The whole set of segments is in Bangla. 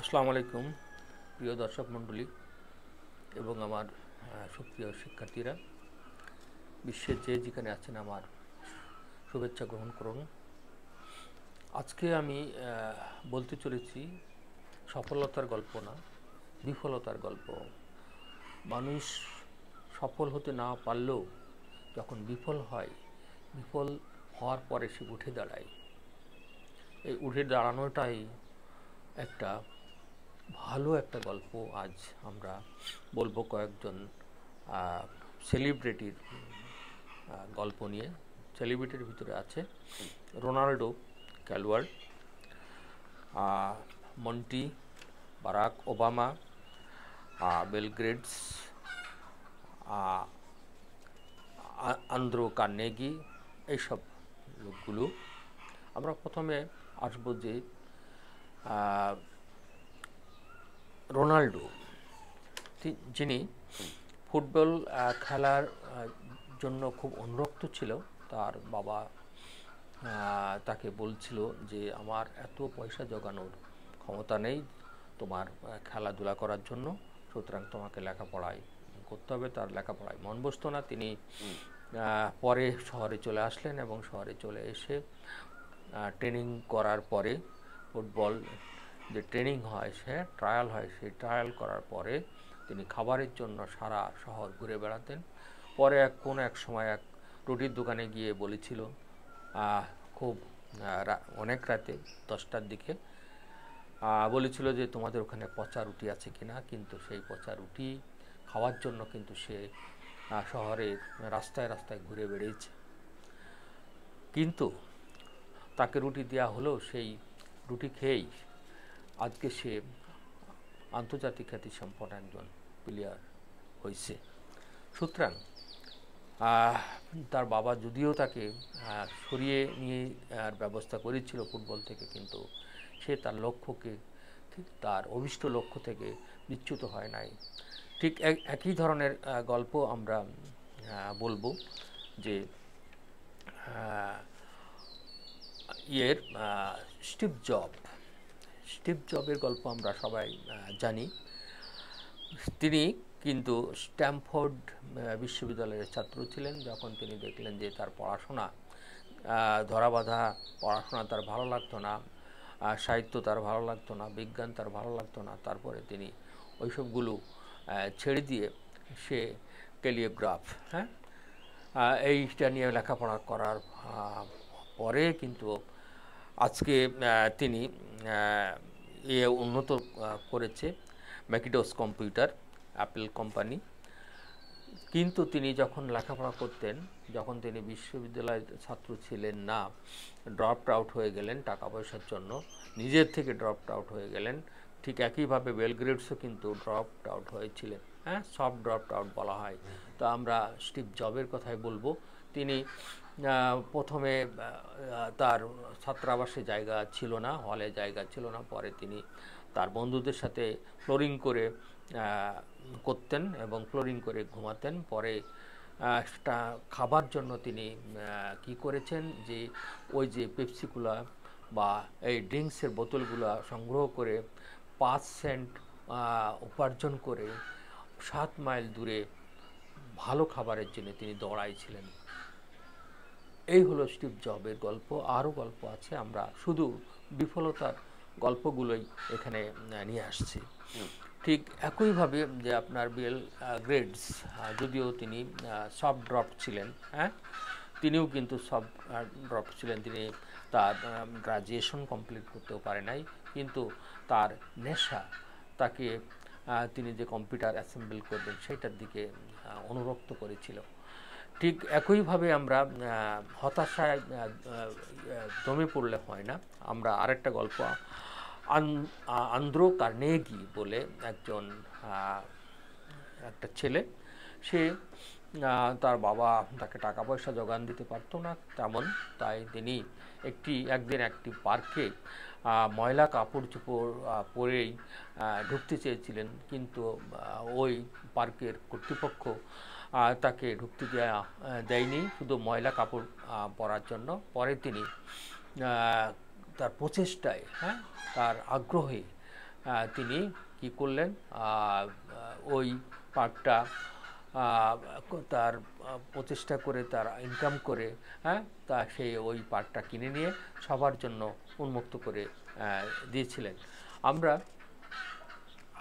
আসসালামু আলাইকুম প্রিয় দর্শক মণ্ডলী এবং আমার সুপ্রিয় শিক্ষার্থীরা, বিশ্বের যে যেখানে আছেন আমার শুভেচ্ছা গ্রহণ করুন। আজকে আমি বলতে চলেছি সফলতার গল্প না, বিফলতার গল্প। মানুষ সফল হতে না পারলেও যখন বিফল হয়, বিফল হওয়ার পরে সে উঠে দাঁড়ায়। এই উঠে দাঁড়ানোটাই একটা ভালো একটা গল্প। আজ আমরা বলবো কয়েকজন সেলিব্রিটির গল্প নিয়ে। সেলিব্রিটির ভিতরে আছে রোনাল্ডো, খেলোয়াড়, মন্টি, Barack Obama, Bill Gates, Andrew Carnegie, এইসব লোকগুলো। আমরা প্রথমে আসবো যে রোনাল্ডো, যিনি ফুটবল খেলার জন্য খুব অনুরক্ত ছিল। তার বাবা তাকে বলছিল যে আমার এত পয়সা জোগানোর ক্ষমতা নেই তোমার খেলাধুলা করার জন্য, সুতরাং তোমাকে লেখাপড়ায় করতে হবে। তার লেখাপড়ায় মন বসতো না। তিনি পরে শহরে চলে আসলেন এবং শহরে চলে এসে ট্রেনিং করার পরে, ফুটবল যে ট্রেনিং হয়, সে ট্রায়াল হয়, সেই ট্রায়াল করার পরে তিনি খাবারের জন্য সারা শহর ঘুরে বেড়াতেন। পরে এক সময় এক রুটির দোকানে গিয়ে বলেছিল, খুব অনেক রাতে 10টার দিকে বলেছিল যে তোমাদের ওখানে পচা রুটি আছে কিনা। কিন্তু সেই পচা রুটি খাওয়ার জন্য কিন্তু সে শহরের রাস্তায় রাস্তায় ঘুরে বেড়িয়েছে। কিন্তু তাকে রুটি দেওয়া হলেও সেই রুটি খেয়েই আজকে সে আন্তর্জাতিক খ্যাতিসম্পন্ন একজন প্লেয়ার হয়েছে। সুতরাং তার বাবা যদিও তাকে সরিয়ে নিয়ে ব্যবস্থা করেছিল ফুটবল থেকে, কিন্তু সে তার লক্ষ্যকে, ঠিক তার অভিষ্ট লক্ষ্য থেকে বিচ্যুত হয় নাই। ঠিক একই ধরনের গল্প আমরা বলবো যে স্টিভ জবের গল্প আমরা সবাই জানি। তিনি কিন্তু স্ট্যামফোর্ড বিশ্ববিদ্যালয়ের ছাত্র ছিলেন। যখন তিনি দেখলেন যে তার পড়াশোনা ধরাবাঁধা, পড়াশোনা তার ভালো লাগতো না, সাহিত্য তার ভালো লাগতো না, বিজ্ঞান তার ভালো লাগতো না, তারপরে তিনি ওইসবগুলো ছেড়ে দিয়ে সে ক্যালিওগ্রাফ, এইটা নিয়ে লেখাপড়া করার পরে কিন্তু আজকে তিনি উন্নত করেছে ম্যাকিন্টশ কম্পিউটার, অ্যাপল কোম্পানি। কিন্তু তিনি যখন লেখাপড়া করতেন, যখন তিনি বিশ্ববিদ্যালয়ের ছাত্র ছিলেন না, ড্রপড আউট হয়ে গেলেন টাকা পয়সার জন্য, নিজের থেকে ড্রপড আউট হয়ে গেলেন। ঠিক একইভাবে বিল গেটসও কিন্তু ড্রপড আউট হয়েছিলেন, সফট ড্রপড আউট বলা হয়। তো আমরা স্টিভ জবের কথাই বলবো। তিনি প্রথমে তার ছাত্রাবাসে জায়গা ছিল না, হলে জায়গা ছিল না। পরে তিনি তার বন্ধুদের সাথে ফ্লোরিং করে করতেন এবং ফ্লোরিং করে ঘুমাতেন। পরে খাবার জন্য তিনি কি করেছেন, যে ওই যে পেপসিগুলা বা এই ড্রিঙ্কসের বোতলগুলা সংগ্রহ করে 5 সেন্ট উপার্জন করে 7 মাইল দূরে ভালো খাবারের জন্য তিনি দৌড়াইছিলেন। এই হলো স্টিভ জবের গল্প। আরও গল্প আছে, আমরা শুধু বিফলতার গল্পগুলোই এখানে নিয়ে আসছি। ঠিক একইভাবে যে আপনার বিল গেটস, যদিও তিনি সফট ড্রপ ছিলেন, তিনিও কিন্তু সফট ড্রপ ছিলেন। তিনি তার গ্রাজুয়েশন কমপ্লিট করতেও পারে নাই, কিন্তু তার নেশা তাকে, তিনি যে কম্পিউটার অ্যাসেম্বল করবেন সেটার দিকে অনুরক্ত করেছিল। ঠিক একইভাবে আমরা হতাশায় দমে পড়লে হয় না। আমরা আরেকটা গল্প, আন্দ্রো কার্নেগি বলে একটা ছেলে, সে তার বাবা তাকে টাকা পয়সা জোগান দিতে পারতো না তেমন, তাই তিনি একদিন একটি পার্কে ময়লা কাপড় চোপড় পরেই ঢুকতে চেয়েছিলেন, কিন্তু ওই পার্কের কর্তৃপক্ষ তাকে ঢুকতে দেয়নি, শুধু ময়লা কাপড় পরার জন্য। পরে তিনি তার প্রচেষ্টায়, তার আগ্রহে তিনি কি করলেন, ওই পার্কটা তার প্রচেষ্টা করে, তার ইনকাম করে, হ্যাঁ, তা সে ওই পার্কটা কিনে নিয়ে সবার জন্য উন্মুক্ত করে দিয়েছিলেন। আমরা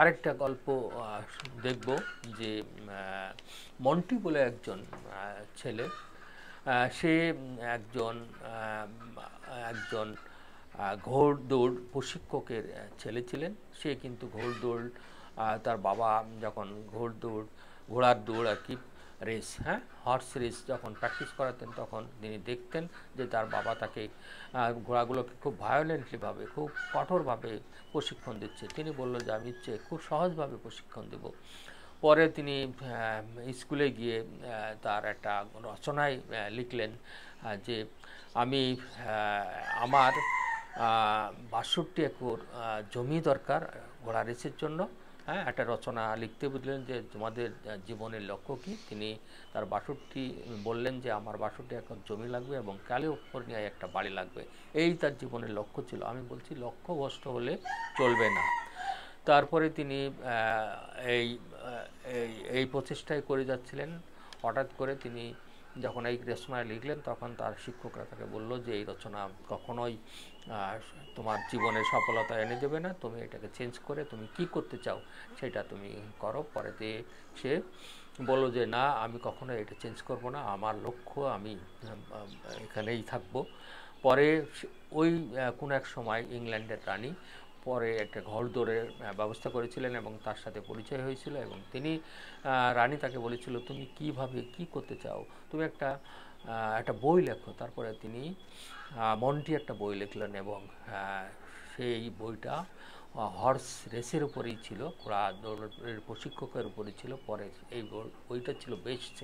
আরেকটা গল্প দেখব যে মন্টি বলে একজন ছেলে, সে একজন একজন ঘোড়দৌড় প্রশিক্ষকের ছেলে ছিলেন। সে কিন্তু ঘোড়দৌড়, তার বাবা যখন ঘোড়ার দৌড় আর কি, রেস, হ্যাঁ, হর্স রেস যখন প্র্যাকটিস করাতেন, তখন তিনি দেখতেন যে তার বাবা তাকে ঘোড়াগুলোকে খুব ভায়োলেন্টলিভাবে, খুব কঠোরভাবে প্রশিক্ষণ দিচ্ছে। তিনি বললো যে আমি খুব সহজভাবে প্রশিক্ষণ দেব। পরে তিনি স্কুলে গিয়ে তার একটা রচনায় লিখলেন যে আমি আমার ৬২ একর জমি দরকার ঘোড়া রেসের জন্য। হ্যাঁ, একটা রচনা লিখতে বুঝলেন যে তোমাদের জীবনের লক্ষ্য কী। তিনি তার ৬২ বললেন যে আমার ৬২ একর জমি লাগবে এবং ক্যালিফোর্নিয়ায় একটা বাড়ি লাগবে। এই তার জীবনের লক্ষ্য ছিল। আমি বলছি লক্ষ্যভ্রষ্ট হলে চলবে না। তারপরে তিনি এই এই প্রচেষ্টায় করে যাচ্ছিলেন। হঠাৎ করে তিনি যখন এই রচনায় লিখলেন, তখন তার শিক্ষকরা তাকে বলল যে এই রচনা কখনোই তোমার জীবনের সফলতা এনে দেবে না, তুমি এটাকে চেঞ্জ করে তুমি কি করতে চাও সেটা তুমি করো। পরেতে সে বলল যে না, আমি কখনো এটা চেঞ্জ করব না, আমার লক্ষ্য, আমি এখানেই থাকব। পরে ওই কোনো এক সময় ইংল্যান্ডের রানী পরে একটা ঘোড়দৌড়ের ব্যবস্থা করেছিলেন এবং তার সাথে পরিচয় হয়েছিল, এবং তিনি রানী তাকে বলেছিল তুমি কিভাবে কি করতে চাও, তুমি একটা বই লেখো। তারপরে তিনি মন্টি একটা বই লিখলেন এবং সেই বইটা হর্স রেসের উপরেই ছিল, ঘোড়া দৌড়ের প্রশিক্ষকের উপরেই ছিল। পরে এই বইটা ছিল বেস্ট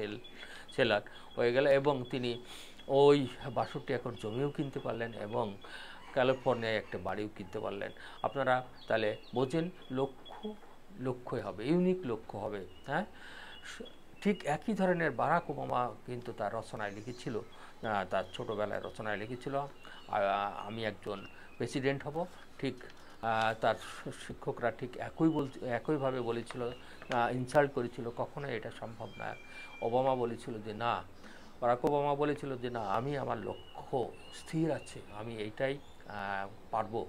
সেলার হয়ে গেল এবং তিনি ওই ৬২ একর জমিও কিনতে পারলেন এবং ক্যালিফোর্নিয়ায় একটা বাড়িও কিনতে পারলেন। আপনারা তাহলে বোঝেন, লক্ষ্যই হবে, ইউনিক লক্ষ্য হবে। হ্যাঁ, ঠিক একই ধরনের বারাক ওবামা কিন্তু তার রচনায় লিখেছিল, তার ছোটোবেলায় রচনায় লিখেছিল আমি একজন প্রেসিডেন্ট হব। ঠিক তার শিক্ষকরা ঠিক একইভাবে বলেছিল, ইনসাল্ট করেছিল, কখনোই এটা সম্ভব না। ওবামা বলেছিল যে না, বারাক ওবামা বলেছিল যে না, আমি আমার লক্ষ্য স্থির আছে, আমি এইটাই পারবো।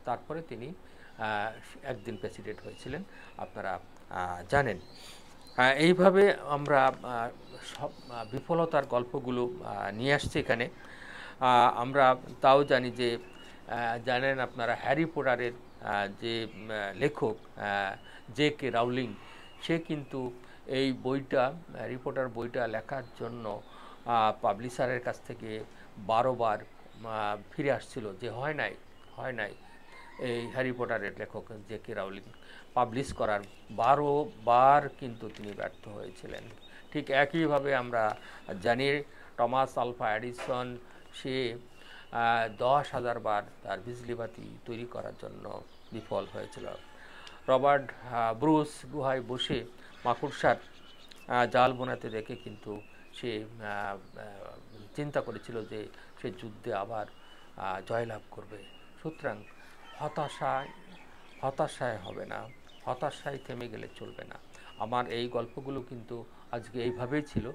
তারপরে তিনি একদিন প্রেসিডেন্ট হয়েছিলেন, আপনারা জানেন। এইভাবে আমরা সব বিফলতার গল্পগুলো নিয়ে আসছি এখানে। আমরা তাও জানি যে জানেন আপনারা, হ্যারি পটারের যে লেখক J.K. রাউলিং, সে কিন্তু এই বইটা, হ্যারি পটার বইটা লেখার জন্য পাবলিশারের কাছ থেকে 12 বার ফিরে আসছিল যে হয় নাই এই হ্যারি পটারের লেখক J.K. রাউলিং পাবলিশ করার। 12 বার কিন্তু তিনি ব্যর্থ হয়েছিলেন। ঠিক একইভাবে আমরা জানি টমাস আলভা এডিসন, সে 10,000 বার তার বিজলি বাতি তৈরি করার জন্য বিফল হয়েছিল। রবার্ট ব্রুস গুহায় বসে মাকড়সার জাল বোনাতে দেখে কিন্তু সে চিন্তা করেছিল যে সে যুদ্ধে আবার জয়লাভ করবে। সুতরাং হতাশায় হবে না, হতাশায় থেমে গেলে চলবে না। আমার এই গল্পগুলো কিন্তু আজকে এইভাবেই ছিল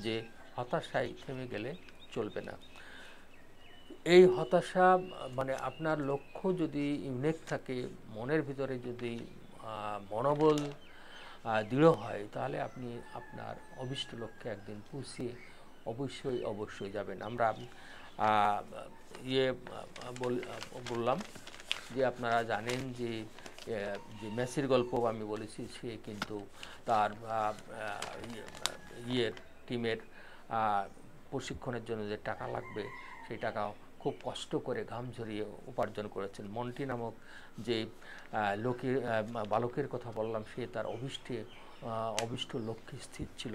যে হতাশায় থেমে গেলে চলবে না। এই হতাশা মানে আপনার লক্ষ্য যদি ইউনিক থাকে, মনের ভিতরে যদি মনোবল দৃঢ় হয়, তাহলে আপনি আপনার অভিষ্ট লক্ষ্যে একদিন পৌঁছে অবশ্যই যাবেন। আমরা বললাম যে আপনারা জানেন যে মেসির গল্প আমি বলেছি, সে কিন্তু তার টিমের প্রশিক্ষণের জন্য যে টাকা লাগবে সেই টাকা খুব কষ্ট করে ঘাম ঝরিয়ে উপার্জন করেছেন। মন্টি নামক যে বালকের কথা বললাম, সে তার অভিষ্ট লক্ষ্যে স্থির ছিল।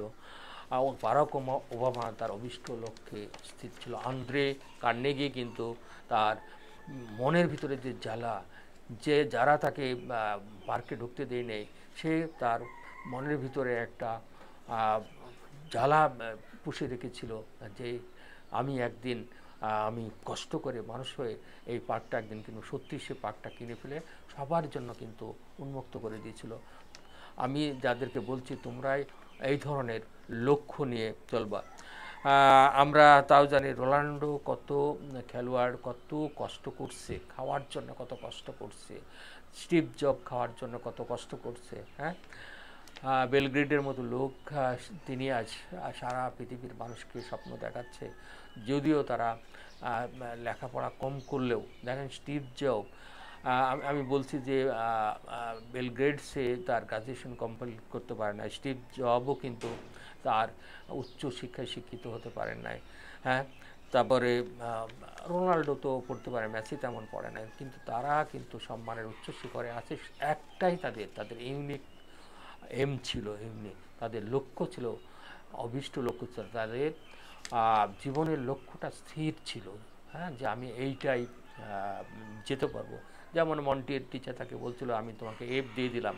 বারাক ওবামা তার অভিষ্ট লক্ষ্যে স্থির ছিল। আন্দ্রে কার্নেগি কিন্তু তার মনের ভিতরে যে জ্বালা, যে যারা তাকে পার্কে ঢুকতে দেয় নেই, সে তার মনের ভিতরে একটা জ্বালা পুষে রেখেছিল যে আমি একদিন আমি কষ্ট করে মানুষ হয়ে এই পার্কটা একদিন কিন্তু সত্যি সে পার্কটা কিনে ফেলে সবার জন্য কিন্তু উন্মুক্ত করে দিয়েছিল। আমি যাদেরকে বলছি তোমরাই এই ধরনের লক্ষ্য নিয়ে চলবা। আমরা তাও জানি রোনাল্ডো কত খেলোয়াড় কত কষ্ট করছে, খাওয়ার জন্য কত কষ্ট করছে, স্টিভ জব খাওয়ার জন্য কত কষ্ট করছে। হ্যাঁ, বেলগ্রেডের মতো লোক, তিনি আজ সারা পৃথিবীর মানুষকে স্বপ্ন দেখাচ্ছে, যদিও তারা লেখাপড়া কম করলেও। দেখেন স্টিভ জব, আমি বলছি যে বেলগ্রেডসে তার গ্রাজুয়েশন কমপ্লিট করতে পারে না, স্টিভ জবও কিন্তু তার উচ্চ শিক্ষায় শিক্ষিত হতে পারেন নাই। হ্যাঁ, তারপরে রোনাল্ডো তো পড়তে পারে, মেসি তেমন পড়ে না, কিন্তু তারা কিন্তু সম্মানের উচ্চ শিখরে আছে। একটাই তাদের ইউনিক এম ছিল, এমনি তাদের লক্ষ্য ছিল, অভীষ্ট লক্ষ্য ছিল, তাদের জীবনের লক্ষ্যটা স্থির ছিল। হ্যাঁ, যে আমি এইটাই যেতে পারবো। যেমন মন্টির টিচার তাকে বলছিল আমি তোমাকে এফ দিয়ে দিলাম,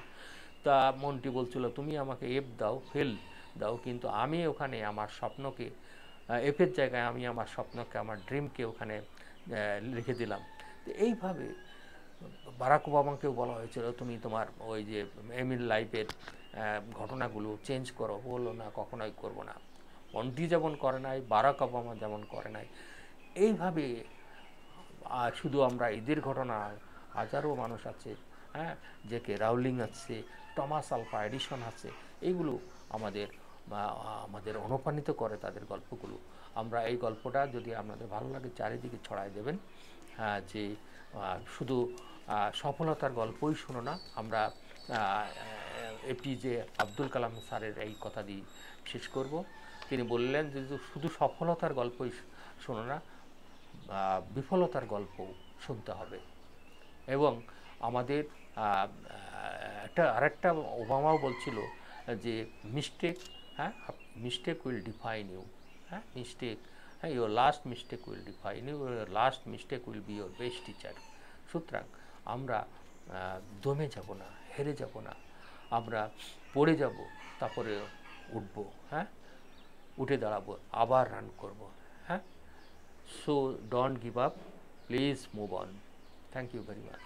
তা মন্টি বলছিল তুমি আমাকে এফ দাও, ফেল দাও, কিন্তু আমি ওখানে আমার স্বপ্নকে, এফের জায়গায় আমি আমার স্বপ্নকে, আমার ড্রিমকে ওখানে লিখে দিলাম। তো এইভাবে বারাক ওবামাকেও বলা হয়েছিল তুমি তোমার ওই যে এমিল লাইফের ঘটনাগুলো চেঞ্জ করো, বললো না কখনোই করব না। মন্টি যেমন করে নাই, বারাক ওবামা যেমন করে নাই। এইভাবে শুধু আমরা এদের ঘটনা, হাজারো মানুষ আছে, হ্যাঁ, যে কে রাউলিং আছে, টমাস আলফা এডিসন আছে, এইগুলো আমাদের আমাদের অনুপ্রাণিত করে তাদের গল্পগুলো। আমরা এই গল্পটা যদি আপনাদের ভালো লাগে চারিদিকে ছড়াই দেবেন। যে শুধু সফলতার গল্পই শুনো না, আমরা এপিজে আব্দুল কালাম স্যারের এই কথা দিয়ে শেষ করব। তিনি বললেন যে শুধু সফলতার গল্পই শোনো না, বিফলতার গল্প শুনতে হবে। এবং আমাদের আরেকটা ওবামাও বলছিল যে মিস্টেক, হ্যাঁ, মিস্টেক উইল ডিফাইন ইউ। হ্যাঁ, মিস্টেক, হ্যাঁ, your last mistake will define you, your last mistake will be your best teacher. সুতরাং আমরা দমে যাব না, হেরে যাব না, আমরা পড়ে যাব, তারপরে উঠব। হ্যাঁ, উঠে দাঁড়াবো, আবার রান করব। হ্যাঁ, so don't give up, please move on. Thank you very much.